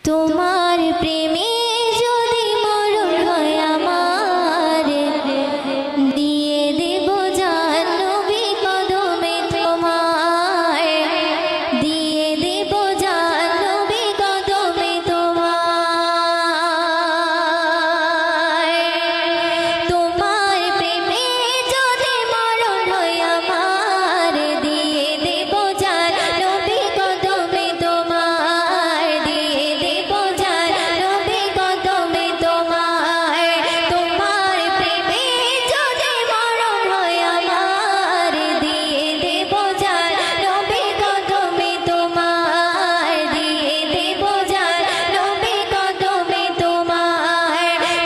তোমার প্রেমে যদি মরণ হয় আমার, দিয়ে দেব জান নবী কদমে তোমার, দিয়ে দেব জান নবী কদমে তোমার। তোমার প্রেমে যদি মরণ হয় আমার, দিয়ে দেব জান নবী কদমে তোমার, দিয়ে দেব জান নবী কদমে তোমার। তোমার প্রেমে যদি মরণ হয় আমার, দিয়ে দেব জান নবী কদমে তোমার, দিয়ে দেব জান নবী কদমে তোমার।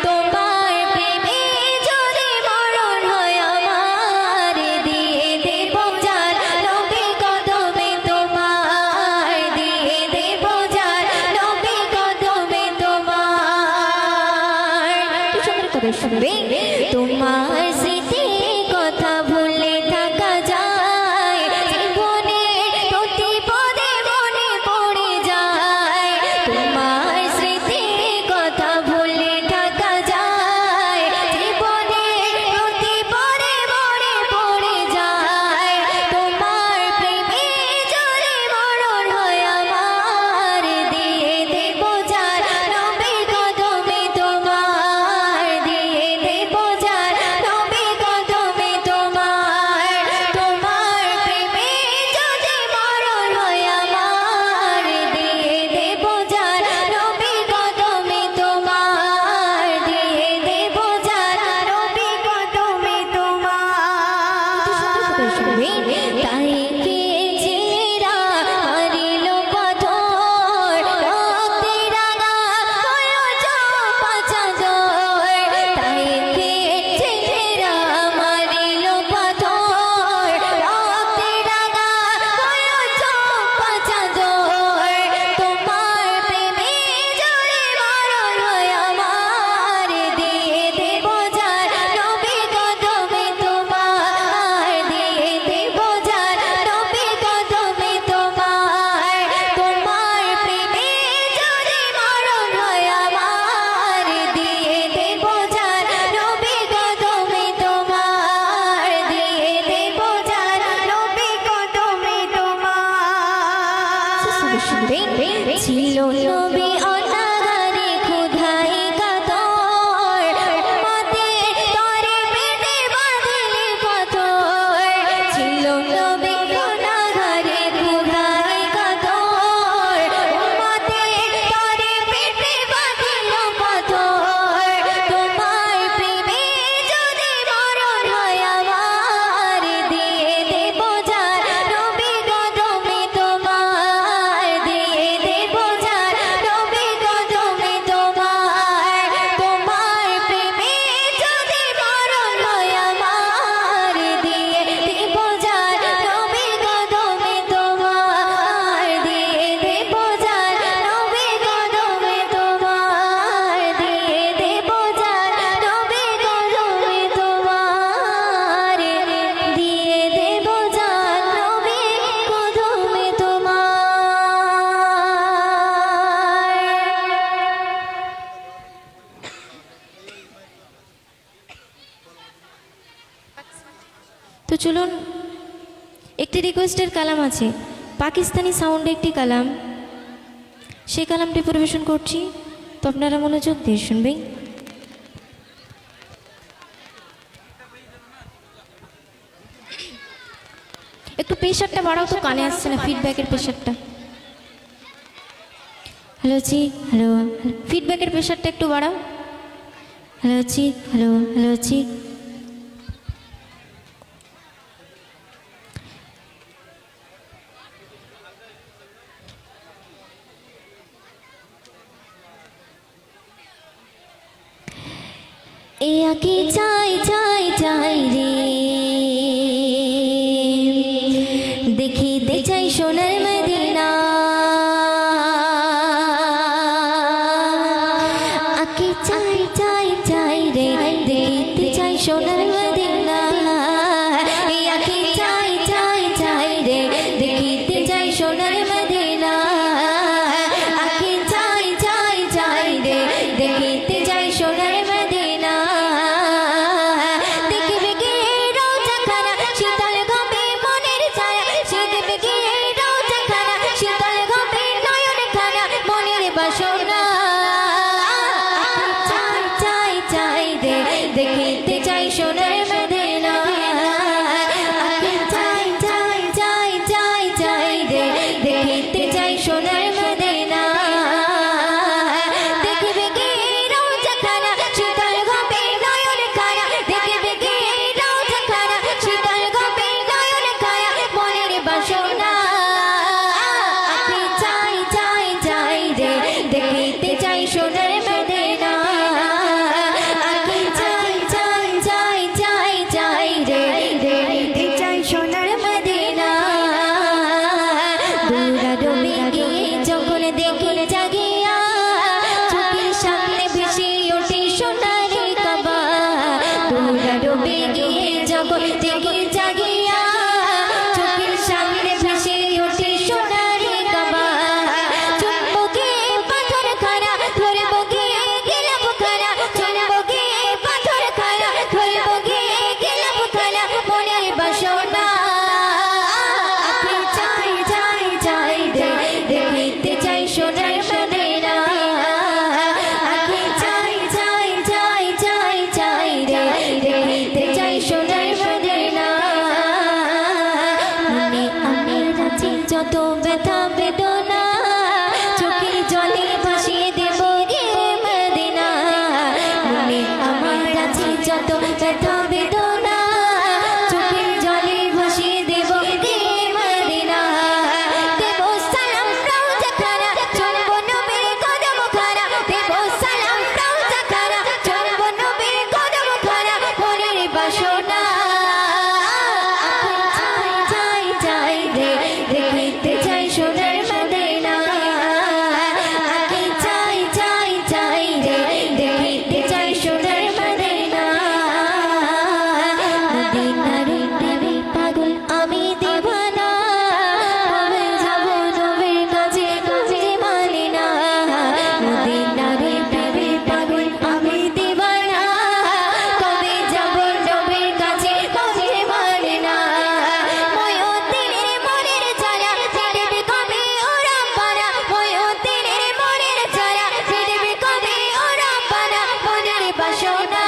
তোমার প্রেমে যদি মরণ হয় আমার, দিয়ে দেব জান নবী কদমে তোমার, দিয়ে দেব জান নবী কদমে তোমার। শুনবে তোমার স্মৃতি কথা ভুলে থাকা যায়, জীবনে প্রতি পদে মনে পড়ে যায়। তোমার স্মৃতি কথা ভুলে থাকা যায়, জীবনে প্রতি পদে মনে পড়ে যায়। তোমার প্রেমে যদি মরণ হয় আমার, দিয়ে দেব জান নবী কদমে তোমার, দিয়ে দেব জান নবী কদমে তোমার। তোমার প্রেমে যদি মরণ হয় আমার, দিয়ে দেব জান নবী কদমে তোমার, দিয়ে দেব জান নবী কদমে তোমার। তাই কে ছেলেরা মারিল পাথর, রক্তে রাঙা হলো চম্পা চাদর। তাই কে ছেলেরা মারিল পাথর, রক্তে রাঙা হলো চম্পা চাদর। তোমার প্রেমে যদি মরণ হয় আমার, দিয়ে দেব জান নবী কদমে তোমার, দিয়ে দেব জান নবী কদমে তোমার। তোমার প্রেমে যদি মরণ হয় আমার, দিয়ে দেব জান নবী কদমে তোমার, দিয়ে দেব জান নবী কদমে তোমার। ছিল নবী অনাগারে ক্ষুধায় কাতর, উম্মতের তরে পেটে বাঁধিলে পাথর। ছিল নবী অনাগারে ক্ষুধায় কাতর, উম্মতের তরে পেটে বাঁধিল পাথর। তোমার প্রেমে যদি মরণ হয় আমার, দিয়ে দেব জান নবী কদমে তোমার, দিয়ে দেব জান নবী কদমে তোমার। তোমার প্রেমে যদি মরণ হয় আমার, দিয়ে দেব জান নবী কদমে তোমার, দিয়ে দেব জান নবী কদমে তোমার, দিয়ে দেব জান নবী কদমে তোমার, দিয়ে দেব জান নবী কদমে তোমার। তো চলুন, একটি রিকোয়েস্টের কালাম আছে, পাকিস্তানি সাউন্ডে একটি কালাম, সেই কালামটি পরিবেশন করছি, তো আপনারা মনোযোগ দিয়ে শুনবেন। একটু প্রেশারটা বাড়াও তো, কানে আসছে না ফিডব্যাকের প্রেশারটা। হ্যালো জি, হ্যালো, ফিডব্যাকের প্রেশারটা একটু বাড়াও। হ্যালো জি, হ্যালো, হ্যালো জি। এ আকি চাই চাই চাই রে, দেখিতে চাই সোনার মদিনা। আকি চাই চাই চাই রে, দেখিতে চাই সোনার মদিনা। এ আকি চাই চাই চাই রে, দেখিতে চাই সোনার মদিনা। আকি চাই চাই মনের বাসনা চাই চাই চাই রে দেখিতে চাই সোনার মদিনা চাই চাই চাই চাই চাই রে দেখিতে চাই সোনার মদিনা দেখবে কি রোজা খানা শীতল গপে নয়ন খানা দেখবে কি রোজা খানা শীতল গপে নয়ন খানা মনের বাসনা চাই চাই চাই রে দেখিতে চাই সোনার মদিনা চাই চাই চাই চাই চাই রে দেখিতে চাই সোনার মদিনা দূরা ডুবে গিয়ে যখন দেখে জাগিয়া চোখের সামনে ভেসে ওঠে সোনারি কাবা দূরা ডুবে গিয়ে যখন দেখে জাগিয়া চোখের সামনে ভেসে ওঠে সোনারি কাবা চুম্বকে পাথর খানা ধরব গিয়ে গেলাম খানা চুম্বকে পাথর খানা ধরব গিয়ে গেলাম খানা মনের বাসনা চাই চাই চাই রে দেখিতে চাই সোনার মদিনা চাই চাই চাই চাই চাই রে দেখিতে চাই সোনার মদিনা মনে আমার রাজি যত ব্যথা বেদনা চোখের জলে ভাসিয়ে দেব গে মদিনা মনে আমার রাজি যত ব্যথা বেদনা চোখের জলে ভাসিয়ে দেব গে মদিনা দেব সালাম রওজা খানা চলব নবীর কদম খানা দেব সালাম রওজা খানা চলব নবীর কদম খানা মনের বাসনা চাই চাই চাই রে দেখিতে চাই সোনার মদিনা চাই চাই চাই রে দেখিতে চাই সোনার মদিনা মদিনার প্রেমে পাগল আমি দিওয়ানা কবে যাব নবীর কাছে খুঁজে মানে না মদিনার প্রেমে পাগল আমি দিওয়ানা কবে যাব নবীর কাছে খুঁজে মানে না ময়ূরের মনের ছায়া ফিরবে কবে ওরা পারা ময়ূরের মনের ছায়া ফিরবে কবে ওরা পারা মনের বাসনা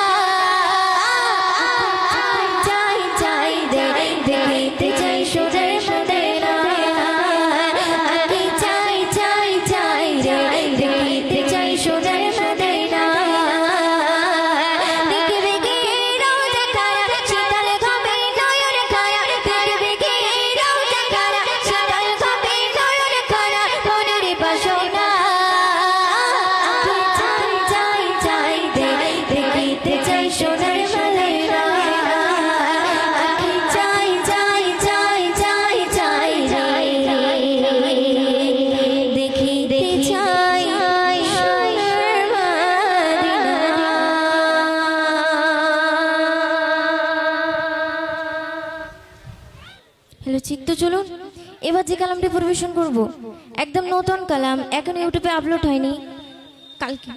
চাই চাই রে দেখিতে চাই সোনার মদিনা চাই চাই চাই রে দেখিতে চাই সোনার মদিনা দেখবে কি রোজা খানা শীতল গপে নয়ন খানা দেখবে কি রোজা খানা শীতল গপে নয়ন খানা মনের বাসনা চাই চাই চাই রে দেখিতে চাই সোনার মদিনা চাই চাই চাই চাই চাই রে দেখিতে চাই সোনার মদিনা হ্যালো চিত্ত চলুন এবার যে কালামটি পরিবেশন করব একদম নতুন কালাম এখন ইউটিউবে আপলোড হয়নি কালকে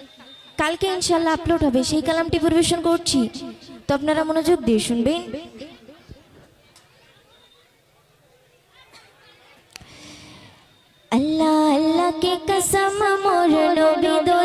কালকে ইনশাল্লাহ আপলোড হবে সেই কালামটি পরিবেশন করছি তো আপনারা মনোযোগ দিয়ে শুনবেন अल्लाह अल्लाह के कसम मोर नबी दो